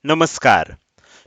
नमस्कार.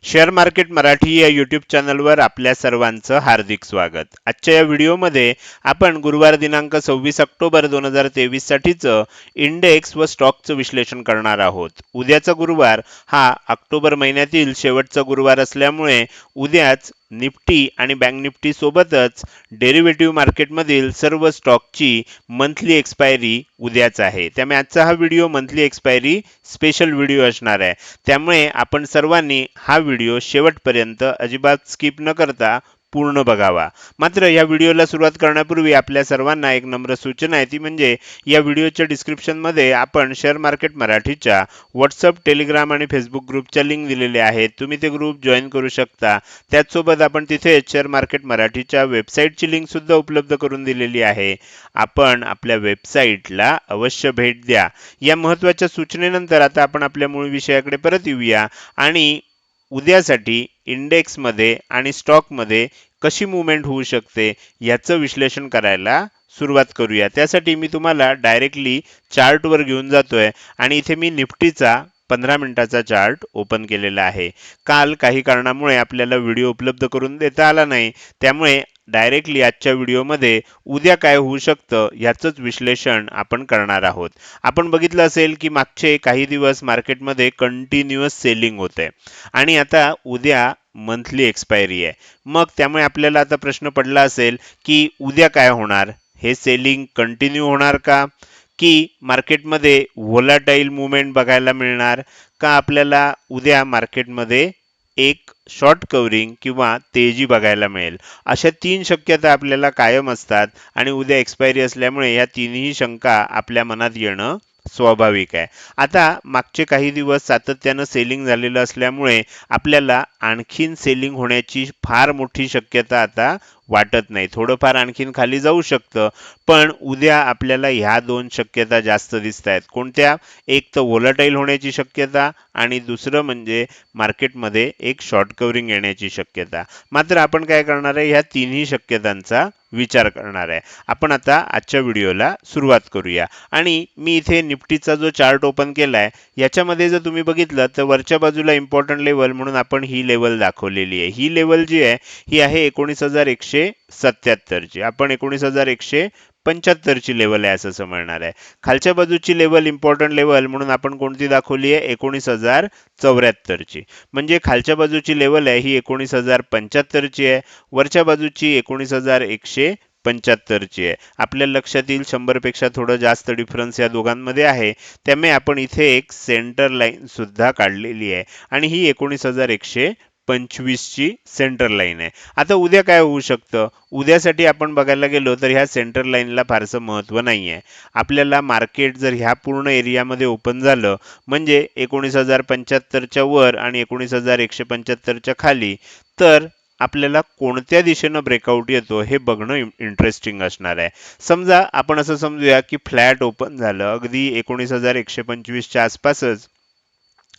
Share market Marathi या YouTube चॅनलवर आपल्या सर्वांचं हार्दिक स्वागत. आजच्या या व्हिडिओमध्ये आपण गुरुवार दिनांक 26 ऑक्टोबर 2023 साठीचं इंडेक्स व स्टॉकचं विश्लेषण करणार आहोत. उद्याचा गुरुवार हा ऑक्टोबर महिन्यातील शेवटचा गुरुवार असल्यामुळे उद्याच निफ्टी आणि बँक निफ्टी सोबतच डेरिव्हेटिव्ह मार्केटमधील सर्व स्टॉकची मंथली एक्सपायरी उद्याच आहे. त्यामुळे आजचा हा video monthly expiry special video असणार आहे. त्यामुळे आपण सर्वांनी हा व्हिडिओ शेवटपर्यंत अजिबात स्किप न करता पूर्ण बघावा. मात्र या व्हिडिओला सुरुवात करण्यापूर्वी आपल्या सर्वांना एक नम्र सूचना आहे, ती म्हणजे या व्हिडिओच्या डिस्क्रिप्शनमध्ये आपण शेअर मार्केट मराठीच्या व्हॉट्सअप, टेलिग्राम आणि फेसबुक ग्रुपच्या लिंक दिलेल्या आहेत. तुम्ही ते ग्रुप जॉईन करू शकता. त्याचसोबत आपण तिथे शेअर मार्केट मराठीच्या वेबसाईटची लिंक सुद्धा उपलब्ध करून दिलेली आहे. आपण आपल्या वेबसाईटला अवश्य भेट द्या. या महत्त्वाच्या सूचनेनंतर आता आपण आपल्या मूळ विषयाकडे परत येऊया आणि उद्यासाठी इंडेक्समध्ये आणि स्टॉकमध्ये कशी मूव्हमेंट होऊ शकते याचं विश्लेषण करायला सुरुवात करूया. त्यासाठी मी तुम्हाला डायरेक्टली चार्टवर घेऊन जातोय आणि इथे मी निफ्टीचा 15 मिनिटाचा चार्ट ओपन केलेला आहे. काल काही कारणामुळे आपल्याला व्हिडिओ उपलब्ध करून देता आला नाही, त्यामुळे डायरेक्टली आजच्या व्हिडिओमध्ये उद्या काय होऊ शकतं याचंच विश्लेषण आपण करणार आहोत. आपण बघितलं असेल की मागचे काही दिवस मार्केटमध्ये कंटिन्युअस सेलिंग होते आणि आता उद्या मंथली एक्सपायरी आहे. मग त्यामुळे आपल्याला आता प्रश्न पडला असेल की उद्या काय होणार? हे सेलिंग कंटिन्यू होणार का, की मार्केटमध्ये व्होलाटाईल मूवमेंट बघायला मिळणार का, आपल्याला उद्या मार्केटमध्ये एक शॉर्ट कव्हरिंग किंवा तेजी बघायला मिळेल? अशा तीन शक्यता आपल्याला कायम असतात आणि उद्या एक्सपायरी असल्यामुळे या तिन्ही शंका आपल्या मनात येणं स्वाभाविक आहे. आता मागचे काही दिवस सातत्यानं सेलिंग झालेलं असल्यामुळे आपल्याला आणखीन सेलिंग होण्याची फार मोठी शक्यता आता वाटत नाही. थोडंफार आणखीन खाली जाऊ शकतं, पण उद्या आपल्याला ह्या दोन शक्यता जास्त दिसत आहेत. कोणत्या? एक तर व्होलाटाईल होण्याची शक्यता आणि दुसरं म्हणजे मार्केटमध्ये एक शॉर्ट कव्हरिंग येण्याची शक्यता. मात्र आपण काय करणार आहे, ह्या तिन्ही शक्यतांचा विचार करणार आहे. आपण आता आजच्या व्हिडिओला सुरुवात करूया आणि मी इथे निफ्टीचा जो चार्ट ओपन केलाय याच्यामध्ये जर तुम्ही बघितलं तर वरच्या बाजूला इम्पॉर्टंट लेवल म्हणून आपण ही लेवल दाखवलेली आहे. ही लेवल जी आहे ही आहे 19,177 ची. आपण 19,175 ची लेवल आहे असं समजणार आहे. खालच्या बाजूची लेवल इम्पॉर्टंट लेवल म्हणून आपण कोणती दाखवली आहे? 19,074 ची. म्हणजे खालच्या बाजूची लेवल आहे ही 19,075 ची आहे, वरच्या बाजूची 19,175 ची आहे. आपल्या लक्षात येईल 100 पेक्षा थोडं जास्त डिफरन्स या दोघांमध्ये आहे. त्यामुळे आपण इथे एक सेंटर लाईन सुद्धा काढलेली आहे आणि ही 19,125 ची सेंटर लाईन आहे. आता उद्या काय होऊ शकतं? उद्यासाठी आपण बघायला गेलो तर ह्या सेंटर लाईनला फारसं महत्त्व नाही आहे. आपल्याला मार्केट जर ह्या पूर्ण एरियामध्ये ओपन झालं म्हणजे 19,075 च्या वर आणि 19,175 च्या खाली, तर आपल्याला कोणत्या दिशेनं ब्रेकआउट येतो हे बघणं इंटरेस्टिंग असणार आहे. समजा आपण असं समजूया की फ्लॅट ओपन झालं, अगदी 19,125 च्या आसपासच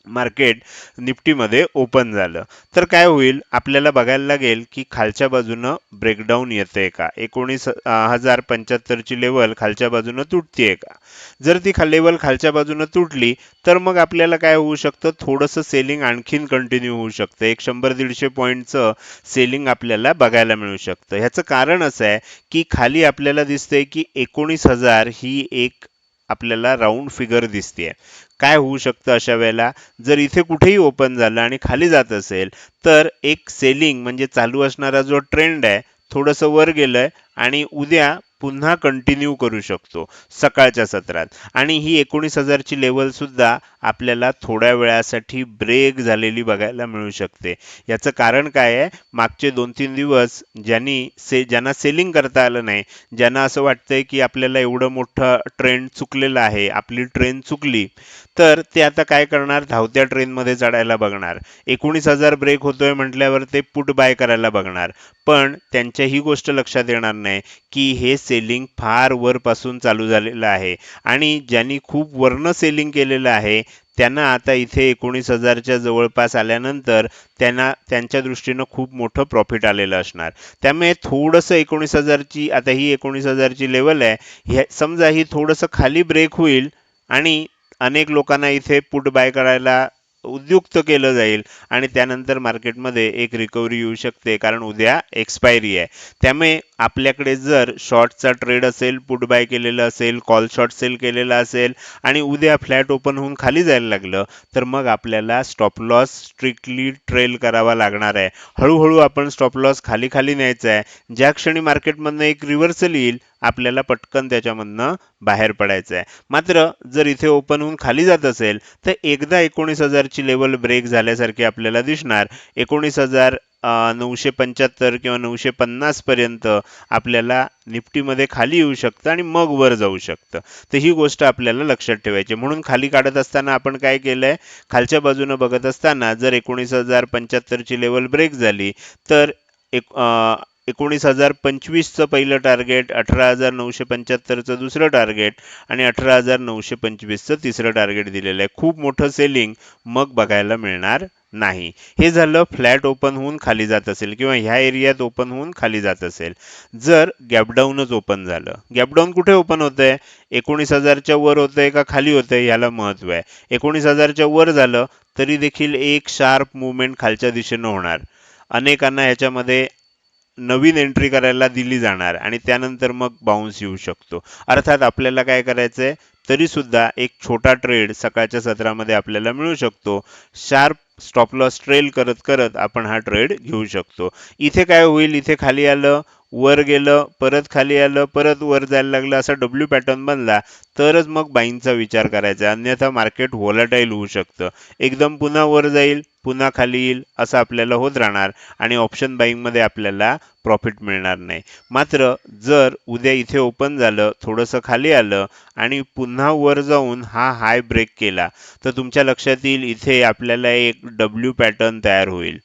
मार्केट निफ्टीमध्ये ओपन झालं, तर काय होईल? आपल्याला बघायला लागेल की खालच्या बाजूनं ब्रेकडाऊन येते का, 19,075 ची लेवल खालच्या बाजूनं तुटतेय का. जर ती लेवल खालच्या बाजूनं तुटली तर मग आपल्याला काय होऊ शकतं? थोडंसं सेलिंग आणखीन कंटिन्यू होऊ शकतं. एक 100-150 पॉईंटचं सेलिंग आपल्याला बघायला मिळू शकतं. ह्याचं कारण असं आहे की खाली आपल्याला दिसतंय की 19,000 ही एक आपल्याला राऊंड फिगर दिसते. काय होऊ शकतं अशा वेळेला? जर इथे कुठेही ओपन झालं आणि खाली जात असेल तर एक सेलिंग म्हणजे चालू असणारा जो ट्रेंड आहे थोडंसं वर गेलंय आणि उद्या पुन्हा कंटिन्यू करू शकतो सकाळच्या सत्रात. आणि ही 19,000 ची लेवल सुद्धा आपल्याला थोड्या वेळासाठी ब्रेक झालेली बघायला मिळू शकते. याचं कारण काय आहे? मागचे 2-3 दिवस ज्यांना सेलिंग करता आलं नाही, ज्यांना असं वाटतंय की आपल्याला एवढं मोठं ट्रेंड चुकलेलं आहे, आपली ट्रेन चुकली, तर ते आता काय करणार? धावत्या ट्रेनमध्ये चढायला बघणार. 19,000 ब्रेक होतोय म्हटल्यावर ते पुट बाय करायला बघणार. पण त्यांच्या ही गोष्ट लक्षात येणार नाही की हे सेलिंग फार वरपासून चालू झालेलं आहे आणि ज्यांनी खूप वरनं सेलिंग केलेलं आहे त्यांना आता इथे 19,000 च्या जवळपास आल्यानंतर त्यांना त्यांच्या दृष्टीनं खूप मोठं प्रॉफिट आलेलं असणार. त्यामुळे थोडंसं 19,000 ची, आता ही 19,000 ची लेवल आहे, समजा ही थोडंसं खाली ब्रेक होईल आणि अनेक लोकांना इथे पुट बाय करायला उद्युक्त केलं जाईल आणि त्यानंतर मार्केटमध्ये एक रिकव्हरी येऊ शकते, कारण उद्या एक्सपायरी आहे. त्यामुळे आपल्याकडे जर शॉर्टचा ट्रेड असेल, पुट बाय केलेलं असेल, कॉल शॉर्ट सेल केलेला असेल आणि उद्या फ्लॅट ओपन होऊन खाली जायला लागलं, तर मग आपल्याला स्टॉप लॉस स्ट्रिक्टली ट्रेल करावा लागणार आहे. हळूहळू आपण स्टॉप लॉस खाली खाली न्यायचा आहे. ज्या क्षणी मार्केटमधनं एक रिव्हर्सल येईल, आपल्याला पटकन त्याच्यामधनं बाहेर पडायचं आहे. मात्र जर इथे ओपन होऊन खाली जात असेल, तर एकदा 19,000 ची लेवल ब्रेक झाल्यासारखी आपल्याला दिसणार. 19,975 किंवा 950 पर्यंत आपल्याला निफ्टीमध्ये खाली येऊ शकतं आणि मग वर जाऊ शकतं. तर ही गोष्ट आपल्याला लक्षात ठेवायची. म्हणून खाली काढत असताना आपण काय केलंय, खालच्या बाजूनं बघत असताना जर 19,075 ची लेवल ब्रेक झाली, तर 19,025चं पहिलं टार्गेट, 18,975चं दुसरं टार्गेट आणि 18,925चं तिसरं टार्गेट दिलेलं आहे. खूप मोठं सेलिंग मग बघायला मिळणार नाही. हे झालं फ्लॅट ओपन होऊन खाली जात असेल किंवा ह्या एरियात ओपन होऊन खाली जात असेल. जर गॅपडाऊनच ओपन झालं, गॅपडाऊन कुठे ओपन होतंय, 19,000च्या वर होतंय का खाली होतंय, याला महत्व आहे. 19,000च्या वर झालं तरी देखील एक शार्प मुवमेंट खालच्या दिशेनं होणार. अनेकांना ह्याच्यामध्ये नवीन एंट्री करायला दिली जाणार आणि त्यानंतर मग बाउन्स येऊ शकतो. अर्थात आपल्याला काय करायचंय, तरी सुद्धा एक छोटा ट्रेड सकाळच्या सत्रामध्ये आपल्याला मिळू शकतो. शार्प स्टॉप लॉस ट्रेल करत करत आपण हा ट्रेड घेऊ शकतो. इथे काय होईल, इथे खाली आलं, वर गेलं, परत खाली आलं, परत वर जायला लागलं, असा डब्ल्यू पॅटर्न बनला तरच मग बाईंगचा विचार करायचा. अन्यथा मार्केट व्होलाटाईल होऊ शकतं. एकदम पुन्हा वर जाईल, पुन्हा खाली येईल, असं आपल्याला होत राहणार आणि ऑप्शन बाईंगमध्ये आपल्याला प्रॉफिट मिळणार नाही. मात्र जर उद्या इथे ओपन झालं, थोडंसं खाली आलं आणि पुन्हा वर जाऊन हा हाय ब्रेक केला, तर तुमच्या लक्षात येईल इथे आपल्याला एक डब्ल्यू पॅटर्न तयार होईल.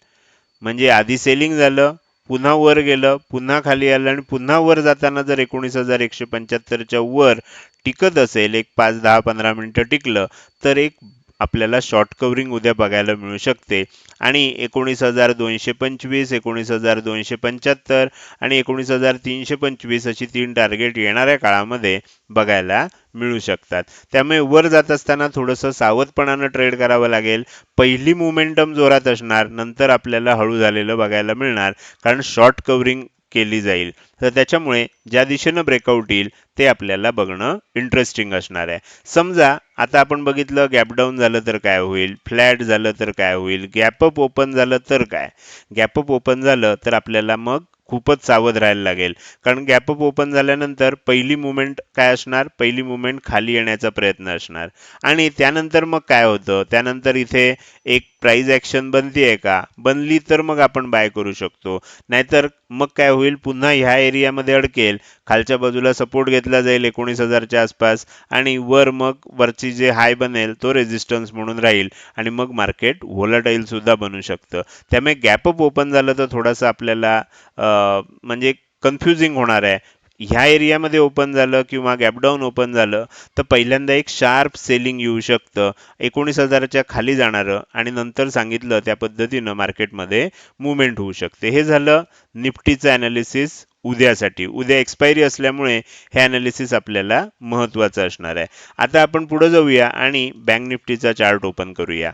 म्हणजे आधी सेलिंग झालं, पुन्हा वर गेलं, पुन्हा खाली आलं आणि पुन्हा वर जाताना जर 19,175च्या वर टिकत असेल, एक 5, 10, 15 मिनिटं टिकलं, तर एक आपल्याला शॉर्ट कव्हरिंग उद्या बघायला मिळू शकते आणि 19,225, 19,275 आणि 19,325 अशी 3 टार्गेट येणाऱ्या काळामध्ये बघायला मिळू शकतात. त्यामुळे वर जात असताना थोडंसं सावधपणानं ट्रेड करावं लागेल. पहिली मोमेंटम जोरात असणार, नंतर आपल्याला हळू झालेलं बघायला मिळणार, कारण शॉर्ट कव्हरिंग केली जाईल. तर त्याच्यामुळे ज्या दिशेनं ब्रेकआउट येईल ते आपल्याला बघणं इंटरेस्टिंग असणार आहे. समजा आता आपण बघितलं गॅपडाऊन झालं तर काय होईल, फ्लॅट झालं तर काय होईल, गॅपअप ओपन झालं तर काय. गॅपअप ओपन झालं तर आपल्याला मग खूपच सावध राहायला लागेल, कारण गॅपअप ओपन झाल्यानंतर पहिली मुवमेंट काय असणार, पहिली मुवमेंट खाली येण्याचा प्रयत्न असणार आणि त्यानंतर मग काय होतं, त्यानंतर इथे एक प्राइस ऍक्शन बनतीये का, बनली तर मग आपण बाय करू शकतो. नाहीतर मग काय होईल, पुन्हा ह्या एरियामध्ये अडकेल, खालच्या बाजूला सपोर्ट घेतला जाईल 19,000च्या आसपास आणि वर मग वरची जे हाय बनेल तो रेझिस्टन्स म्हणून राहील आणि मग मार्केट व्होलाटाईल सुद्धा बनू शकतं. त्यामुळे गॅपअप ओपन झालं तर थोडंसं आपल्याला म्हणजे कन्फ्युजिंग होणार आहे. ह्या एरियामध्ये ओपन झालं किंवा गॅपडाऊन ओपन झालं तर पहिल्यांदा एक शार्प सेलिंग येऊ शकतं, 19,000च्या खाली जाणारं आणि नंतर सांगितलं त्या पद्धतीनं मार्केटमध्ये मुवमेंट होऊ शकते. हे झालं निफ्टीचं अनालिसिस उद्यासाठी. उद्या एक्सपायरी असल्यामुळे हे अनालिसिस आपल्याला महत्त्वाचं असणार आहे. आता आपण पुढे जाऊया आणि बँक निफ्टीचा चार्ट ओपन करूया.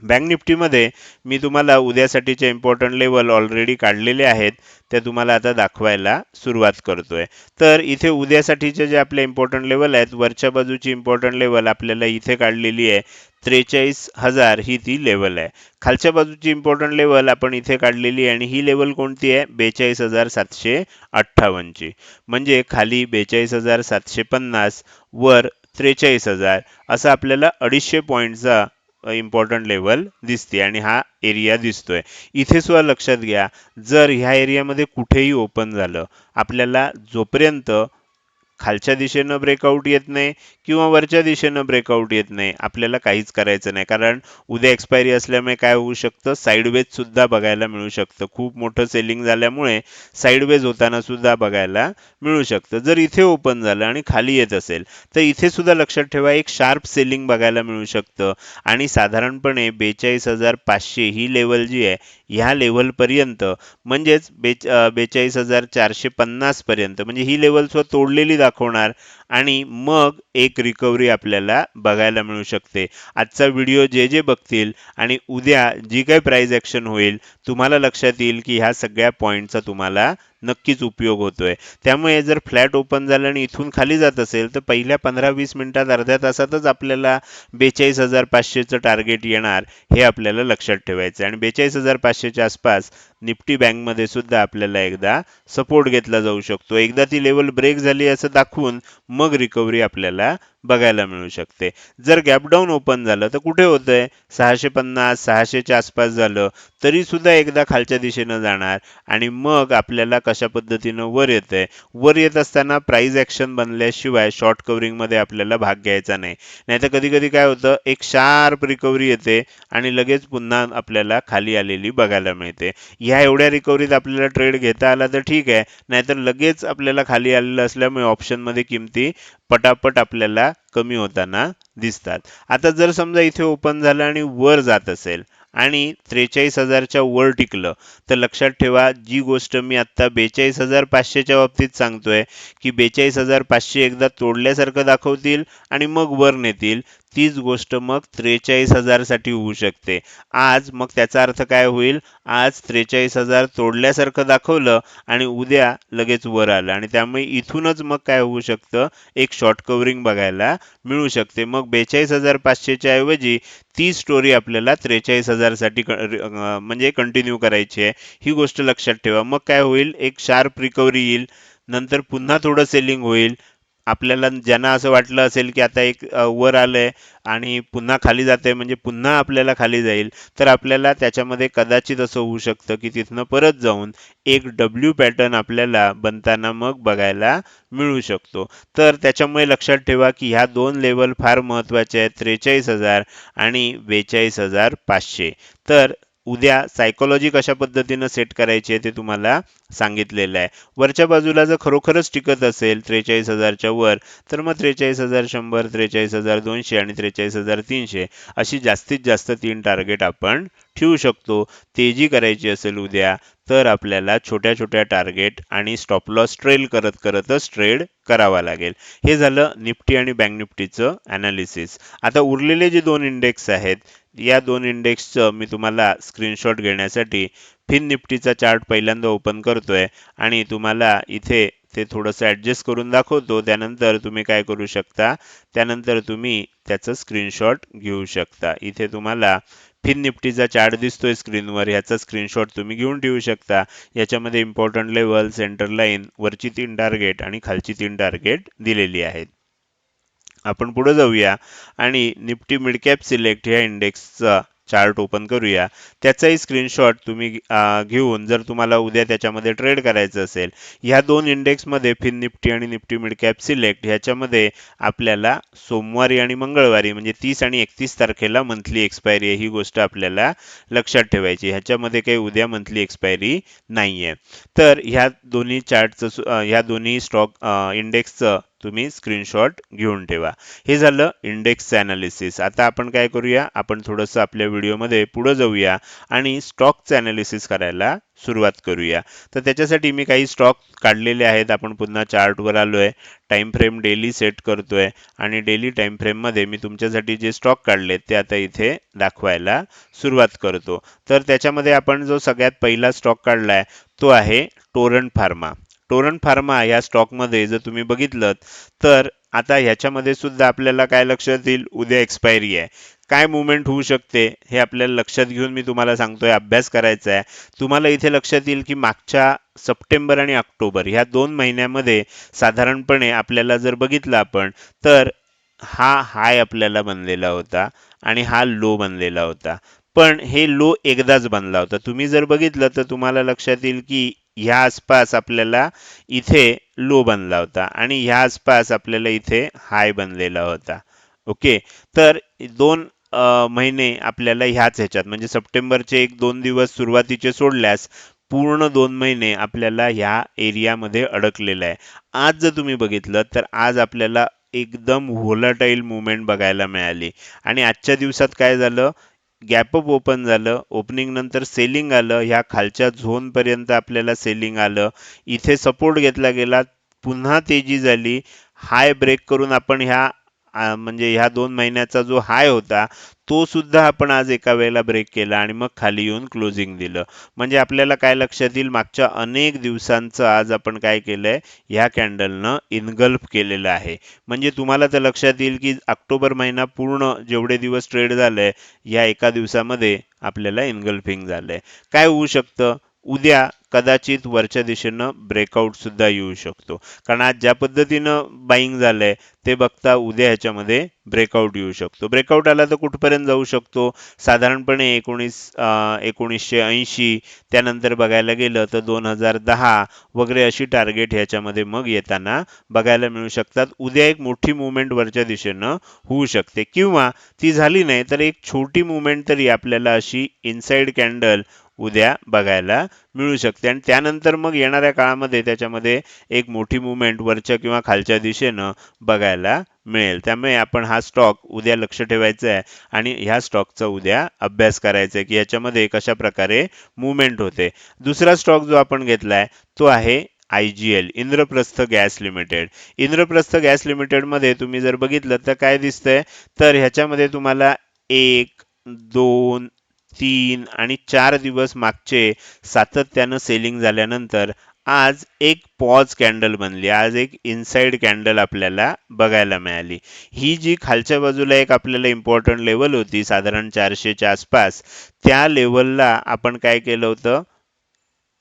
बँक निफ्टीमध्ये मी तुम्हाला उद्यासाठीचे इम्पॉर्टंट लेवल ऑलरेडी काढलेले आहेत, त्या तुम्हाला आता दाखवायला सुरुवात करतोय. तर इथे उद्यासाठीचे जे आपले इम्पॉर्टंट लेवल आहेत, वरच्या बाजूची इम्पॉर्टंट लेवल आपल्याला इथे काढलेली आहे, 43,000 ही ती लेवल आहे. खालच्या बाजूची इम्पॉर्टंट लेवल आपण इथे काढलेली आहे आणि ही लेवल कोणती आहे, 42,758 ची. म्हणजे खाली 42,750, वर 43,000, असं आपल्याला 250 पॉईंटचा इम्पॉर्टंट लेवल दिसते आणि हा एरिया दिसतोय. इथे सुद्धा लक्षात घ्या, जर ह्या एरियामध्ये कुठेही ओपन झालं, आपल्याला जोपर्यंत खालच्या दिशेनं ब्रेकआउट येत नाही किंवा वरच्या दिशेनं ब्रेकआउट येत नाही, आपल्याला काहीच करायचं नाही. कारण उद्या एक्सपायरी असल्यामुळे काय होऊ शकतं, साईडवेज सुद्धा बघायला मिळू शकतं. खूप मोठं सेलिंग झाल्यामुळे साईडवेज होताना सुद्धा बघायला मिळू शकतं. जर इथे ओपन झालं आणि खाली येत असेल तर इथे सुद्धा लक्षात ठेवा, एक शार्प सेलिंग बघायला मिळू शकतं आणि साधारणपणे 42,500 ही लेवल जी आहे, ह्या लेवलपर्यंत म्हणजेच 42,450 पर्यंत, म्हणजे ही लेवल सुद्धा तोडलेली दाखवणार आणि मग एक रिकव्हरी आपल्याला बघायला मिळू शकते. आजचा व्हिडिओ जे जे बघतील आणि उद्या जी काही प्राइस ॲक्शन होईल, तुम्हाला लक्षात येईल की ह्या सगळ्या पॉईंटचा तुम्हाला नक्कीच उपयोग होतोय. त्यामुळे जर फ्लॅट ओपन झालं आणि इथून खाली जात असेल तर पहिल्या 15-20 मिनिटात अर्ध्या तासातच आपल्याला 42,500चं टार्गेट येणार, हे आपल्याला लक्षात ठेवायचं आहे. आणि 42,500च्या आसपास निफ्टी बँकमध्ये सुद्धा आपल्याला एकदा सपोर्ट घेतला जाऊ शकतो. एकदा ती लेवल ब्रेक झाली असं दाखवून मग रिकव्हरी आपल्याला बघायला मिळू शकते. जर गॅप डाऊन ओपन झालं तर कुठे होतंय, 650 600च्या आसपास झालं तरी सुद्धा एकदा खालच्या दिशेनं जाणार आणि मग आपल्याला कशा पद्धतीनं वर येतंय. वर येत असताना प्राइस ॲक्शन बनल्याशिवाय शॉर्ट कव्हरिंगमध्ये आपल्याला भाग घ्यायचा नाही. नाहीतर कधी कधी काय होतं, एक शार्प रिकव्हरी येते आणि लगेच पुन्हा आपल्याला खाली आलेली बघायला मिळते. ह्या एवढ्या रिकव्हरीत आपल्याला ट्रेड घेता आला तर ठीक आहे, नाहीतर लगेच आपल्याला खाली आलेलं असल्यामुळे ऑप्शनमध्ये किमती पटापट आपल्याला कमी होताना दिसतात. आता जर समजा इथे ओपन झालं आणि वर जात असेल आणि 43,000च्या वर टिकलं तर लक्षात ठेवा, जी गोष्ट मी आत्ता 42,500च्या बाबतीत सांगतोय की 42,500 एकदा तोडल्यासारखं दाखवतील आणि मग वर नेतील, तीच गोष्ट मग 43,000 साठी होऊ शकते. आज मग त्याचा अर्थ काय होईल, आज 43,000 तोडल्यासारखं दाखवलं आणि उद्या लगेच वर आलं आणि त्यामुळे इथूनच मग काय होऊ शकतं, एक शॉर्ट कव्हरिंग बघायला मिळू शकते. मग 42,500च्या ऐवजी ती स्टोरी आपल्याला 43,000 साठी म्हणजे कंटिन्यू करायची आहे. ही गोष्ट लक्षात ठेवा. मग काय होईल, एक शार्प रिकव्हरी येईल, नंतर पुन्हा थोडं सेलिंग होईल. आपल्याला ज्यांना असं वाटलं असेल की आता एक वर आलंय आणि पुन्हा खाली जाते म्हणजे पुन्हा आपल्याला खाली जाईल, तर आपल्याला त्याच्यामध्ये कदाचित असं होऊ शकतं की तिथनं परत जाऊन एक डब्ल्यू पॅटर्न आपल्याला बनताना मग बघायला मिळू शकतो. तर त्याच्यामुळे लक्षात ठेवा की ह्या दोन लेवल फार महत्त्वाच्या आहेत, 43,000 आणि 42,500. तर उद्या सायकोलॉजी कशा पद्धतीनं सेट करायची आहे ते तुम्हाला सांगितलेलं आहे. वरच्या बाजूला जर खरोखरच टिकत असेल 43,000च्या वर, तर मग 43,100, 43,200 आणि 43,300 अशी जास्तीत जास्त 3 टार्गेट आपण ठेवू शकतो. तेजी करायची असेल उद्या तर आपल्याला छोट्या छोट्या टार्गेट आणि स्टॉप लॉस ट्रेल करत करतच ट्रेड करावा लागेल. हे झालं निफ्टी आणि बँक निफ्टीचं ॲनालिसिस. आता उरलेले जे दोन इंडेक्स आहेत, या दोन इंडेक्सचं मी तुम्हाला स्क्रीनशॉट घेण्यासाठी फिन निफ्टीचा चार्ट पहिल्यांदा ओपन करतोय आणि तुम्हाला इथे ते थोडंसं ॲडजस्ट करून दाखवतो. त्यानंतर तुम्ही काय करू शकता, त्यानंतर तुम्ही त्याचं स्क्रीनशॉट घेऊ शकता. इथे तुम्हाला फिन निफ्टीचा चार्ट दिसतोय स्क्रीनवर, ह्याचा स्क्रीनशॉट तुम्ही घेऊन ठेवू शकता. याच्यामध्ये इम्पॉर्टंट लेवल, सेंटर लाईन, वरची 3 टार्गेट आणि खालची 3 टार्गेट दिलेली आहेत. आपण पुढे जाऊया आणि निफ्टी मिड कॅप सिलेक्ट ह्या इंडेक्सचा चार्ट ओपन करूया. त्याचाही स्क्रीनशॉट तुम्ही घेऊन जर तुम्हाला उद्या त्याच्यामध्ये ट्रेड करायचं असेल, ह्या दोन इंडेक्समध्ये फिन निफ्टी आणि निफ्टी मिड कॅप सिलेक्ट ह्याच्यामध्ये आपल्याला सोमवारी आणि मंगळवारी म्हणजे 30 आणि 31 तारखेला मंथली एक्सपायरी आहे, ही गोष्ट आपल्याला लक्षात ठेवायची. ह्याच्यामध्ये काही उद्या मंथली एक्सपायरी नाहीये. तर ह्या दोन्ही चार्टचं ह्या दोन्ही स्टॉक इंडेक्सचं तुम्ही स्क्रीनशॉट घेऊन ठेवा. हे झालं इंडेक्सचं ॲनालिसिस. आता आपण काय करूया, आपण थोडंसं आपल्या व्हिडिओमध्ये पुढे जाऊया आणि स्टॉकचं ॲनालिसिस करायला सुरुवात करूया. तर त्याच्यासाठी मी काही स्टॉक काढलेले आहेत. आपण पुन्हा चार्टवर आलोय, टाइम फ्रेम डेली सेट करतोय आणि डेली टाइम फ्रेममध्ये मी तुमच्यासाठी जे स्टॉक काढलेत ते आता इथे दाखवायला सुरुवात करतो. तर त्याच्यामध्ये आपण जो सगळ्यात पहिला स्टॉक काढलाय तो आहे टोरंट फार्मा. टोरंट फार्मा या स्टॉकमध्ये जर तुम्ही बघितलं तर आता ह्याच्यामध्ये सुद्धा आपल्याला काय लक्षात येईल, उद्या एक्सपायरी आहे. काय मुवमेंट होऊ शकते हे आपल्याला लक्षात घेऊन मी तुम्हाला सांगतोय, अभ्यास करायचा आहे. तुम्हाला इथे लक्षात येईल की मागच्या सप्टेंबर आणि ऑक्टोबर ह्या 2 महिन्यामध्ये साधारणपणे आपल्याला जर बघितलं आपण तर हा हाय आपल्याला बनलेला होता आणि हा लो बनलेला होता. पण हे लो एकदाच बनला होता. तुम्ही जर बघितलं तर तुम्हाला लक्षात येईल की ह्या आसपास आपल्याला इथे लो बनला होता आणि ह्या आसपास आपल्याला इथे हाय बनलेला होता. ओके, तर 2 महिने आपल्याला ह्याच ह्याच्यात म्हणजे सप्टेंबरचे 1-2 दिवस सुरुवातीचे सोडल्यास पूर्ण 2 महिने आपल्याला ह्या एरियामध्ये अडकलेला आहे. आज जर तुम्ही बघितलं तर आज आपल्याला एकदम व्होलाटाईल मुवमेंट बघायला मिळाली आणि आजच्या दिवसात काय झालं, गॅपअप ओपन झालं, ओपनिंग नंतर सेलिंग आलं, ह्या खालच्या झोन पर्यंत आपल्याला सेलिंग आलं, इथे सपोर्ट घेतला गेला, पुन्हा तेजी झाली, हाय ब्रेक करून आपण म्हणजे ह्या 2 महिन्याचा जो हाय होता तो सुद्धा आपण आज एका वेळेला ब्रेक केला आणि मग खाली येऊन क्लोजिंग दिलं. म्हणजे आपल्याला काय लक्षात येईल, मागच्या अनेक दिवसांचं आज आपण काय केलंय, ह्या कॅन्डलनं इनगल्फ केलेलं आहे. म्हणजे तुम्हाला तर लक्षात येईल की ऑक्टोबर महिना पूर्ण जेवढे दिवस ट्रेड झालंय या एका दिवसामध्ये आपल्याला इनगल्फिंग झालंय. काय होऊ शकतं, उद्या कदाचित वरच्या दिशेनं ब्रेकआउट सुद्धा येऊ शकतो. कारण आज ज्या पद्धतीनं बाईंग झालंय ते बघता उद्या ह्याच्यामध्ये ब्रेकआउट येऊ शकतो. ब्रेकआउट आला तर कुठपर्यंत जाऊ शकतो, साधारणपणे 1980, त्यानंतर बघायला गेलं तर 2010 वगैरे अशी टार्गेट ह्याच्यामध्ये मग येताना बघायला मिळू शकतात. उद्या एक मोठी मुवमेंट वरच्या दिशेनं होऊ शकते, किंवा ती झाली नाही तर एक छोटी मुवमेंट तरी आपल्याला अशी इनसाइड कॅन्डल उद्या बघायला मिळू शकते. आणि त्यानंतर मग येणाऱ्या काळामध्ये त्याच्यामध्ये एक मोठी मुवमेंट वरच्या किंवा खालच्या दिशेनं बघायला मिळेल. त्यामुळे आपण हा स्टॉक उद्या लक्ष ठेवायचं आहे आणि ह्या स्टॉकचा उद्या अभ्यास करायचा आहे की याच्यामध्ये कशा प्रकारे मुवमेंट होते. दुसरा स्टॉक जो आपण घेतलाय तो आहे IGL, Indraprastha gas limited. Indraprastha gas limited मध्ये तुम्ही जर बघितलं तर काय दिसतंय, तर ह्याच्यामध्ये तुम्हाला 1, 2, 3 आणि 4 दिवस मागचे सातत्यानं सेलिंग झाल्यानंतर आज एक पॉज कॅन्डल बनली. आज एक इनसाइड कॅन्डल आपल्याला बघायला मिळाली. ही जी खालच्या बाजूला एक आपल्याला इम्पॉर्टंट लेवल होती साधारण 400च्या आसपास, त्या लेवलला आपण काय केलं होतं,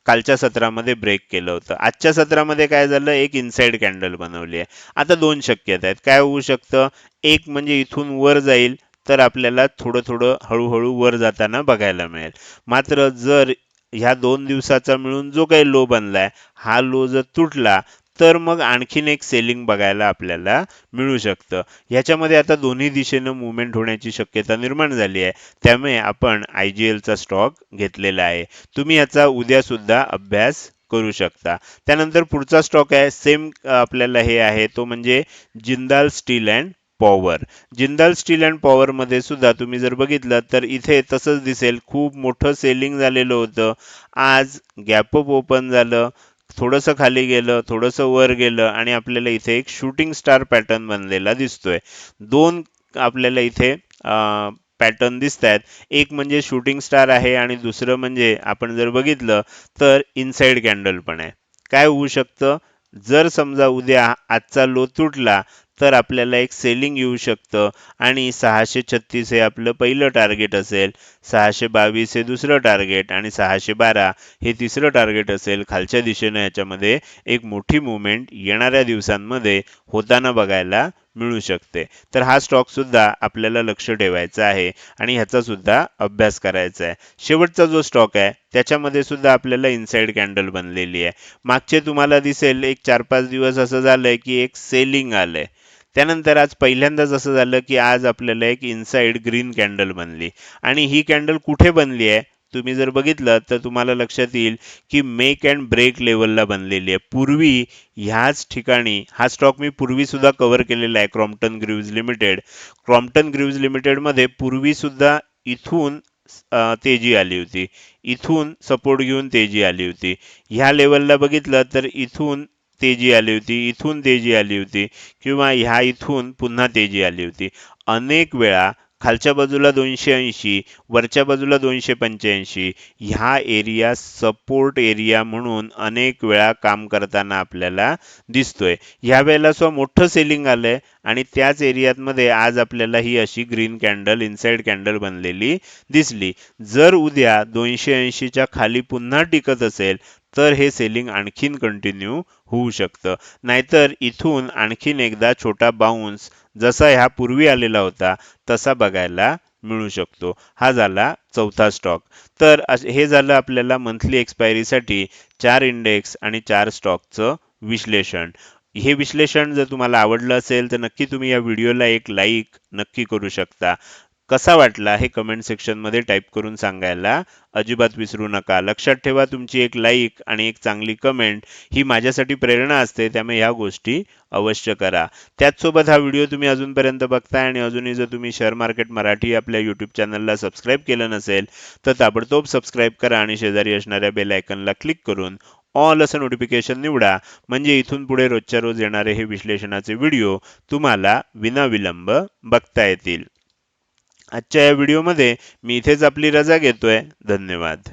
कालच्या सत्रामध्ये ब्रेक केलं होतं. आजच्या सत्रामध्ये काय झालं, एक इनसाइड कॅन्डल बनवली आहे. आता दोन शक्यता आहेत. काय होऊ शकतं, एक म्हणजे इथून वर जाईल तर आपल्याला थोडं थोडं हळूहळू वर जाताना बघायला मिळेल. मात्र जर ह्या 2 दिवसाचा मिळून जो काही लो बनलाय हा लो जर तुटला तर मग आणखीन एक सेलिंग बघायला आपल्याला मिळू शकतं. ह्याच्यामध्ये आता दोन्ही दिशेनं मुवमेंट होण्याची शक्यता निर्माण झाली आहे. त्यामुळे आपण IGL चा स्टॉक घेतलेला आहे. तुम्ही याचा उद्या सुद्धा अभ्यास करू शकता. त्यानंतर पुढचा स्टॉक आहे, सेम आपल्याला हे आहे, तो म्हणजे Jindal steel and power. Jindal steel and power मध्ये सुद्धा तुम्ही जर बघितलं तर इथे तसंच दिसेल, खूप मोठं सेलिंग झालेलं होतं. आज गॅप अप ओपन झालं, थोडंसं खाली गेलं, थोडंसं वर गेलं आणि आपल्याला इथे एक शूटिंग स्टार पॅटर्न बनलेला दिसतोय. दोन आपल्याला इथे पॅटर्न दिसत आहेत. एक म्हणजे शूटिंग स्टार आहे आणि दुसरं म्हणजे आपण जर बघितलं तर इनसाइड कॅन्डल पण आहे. काय होऊ शकतं, जर समजा उद्या आजचा लो तुटला तर आपल्याला एक सेलिंग येऊ शकतं आणि 636 हे आपलं पहिलं टार्गेट असेल, 622 हे दुसरं टार्गेट आणि 612 हे तिसरं टार्गेट असेल. खालच्या दिशेनं याच्यामध्ये एक मोठी मुवमेंट येणाऱ्या दिवसांमध्ये होताना बघायला मिळू शकते. तर हा स्टॉक सुद्धा आपल्याला लक्ष ठेवायचा आहे आणि ह्याचा सुद्धा अभ्यास करायचा आहे. शेवटचा जो स्टॉक आहे त्याच्यामध्ये सुद्धा आपल्याला इनसाइड कॅन्डल बनलेली आहे. मागचे तुम्हाला दिसेल एक 4-5 दिवस असं झालंय की एक सेलिंग आलंय. त्यानंतर आज पहिल्यांदाच असं झालं की आज आपल्याला एक इनसाइड ग्रीन कॅन्डल बनली. आणि ही कॅन्डल कुठे बनली आहे तुम्ही जर बघितलं तर तुम्हाला लक्षात येईल की मेक अँड ब्रेक लेवलला बनलेली आहे. पूर्वी ह्याच ठिकाणी हा स्टॉक मी पूर्वी सुद्धा कव्हर केलेला आहे, Crompton Greaves limited. Crompton Greaves limited मध्ये पूर्वी सुद्धा इथून तेजी आली होती, इथून सपोर्ट घेऊन तेजी आली होती. ह्या लेवलला बघितलं तर इथून तेजी आली होती, इथून तेजी आली होती, किंवा ह्या इथून पुन्हा तेजी आली होती. अनेक वेळा खालच्या बाजूला 280, वरच्या बाजूला 285 ह्या एरिया सपोर्ट एरिया म्हणून अनेक वेळा काम करताना आपल्याला दिसतोय. ह्या वेळेला मोठं सेलिंग आलंय आणि त्याच एरियामध्ये आज आपल्याला ही अशी ग्रीन कॅन्डल इनसाइड कॅन्डल बनलेली दिसली. जर उद्या 280च्या खाली पुन्हा टिकत असेल तर हे सेलिंग आणखीन कंटिन्यू होऊ शकतं. नाहीतर इथून आणखीन एकदा छोटा बाउन्स जसा ह्या पूर्वी आलेला होता तसा बघायला मिळू शकतो. हा झाला चौथा स्टॉक. तर हे झालं आपल्याला मंथली एक्सपायरीसाठी 4 इंडेक्स आणि 4 स्टॉकचं विश्लेषण. हे विश्लेषण जर तुम्हाला आवडलं असेल तर नक्की तुम्ही या व्हिडिओला एक लाईक नक्की करू शकता. कसा वाटला हे कमेंट सेक्शनमध्ये टाईप करून सांगायला अजिबात विसरू नका. लक्षात ठेवा, तुमची एक लाईक आणि एक चांगली कमेंट ही माझ्यासाठी प्रेरणा असते, त्यामुळे ह्या गोष्टी अवश्य करा. त्याचसोबत हा व्हिडिओ तुम्ही अजूनपर्यंत बघताय आणि अजूनही जर तुम्ही शेअर मार्केट मराठी आपल्या यूट्यूब चॅनलला सबस्क्राईब केलं नसेल तर ताबडतोब सबस्क्राईब करा आणि शेजारी असणाऱ्या बेल आयकॉनला क्लिक करून ऑल असं नोटिफिकेशन निवडा, म्हणजे इथून पुढे रोजच्या रोज येणारे हे विश्लेषणाचे व्हिडिओ तुम्हाला विनाविलंब बघता येतील. आजच्या या व्हिडिओमध्ये मी इथेच आपली रजा घेतोय. धन्यवाद.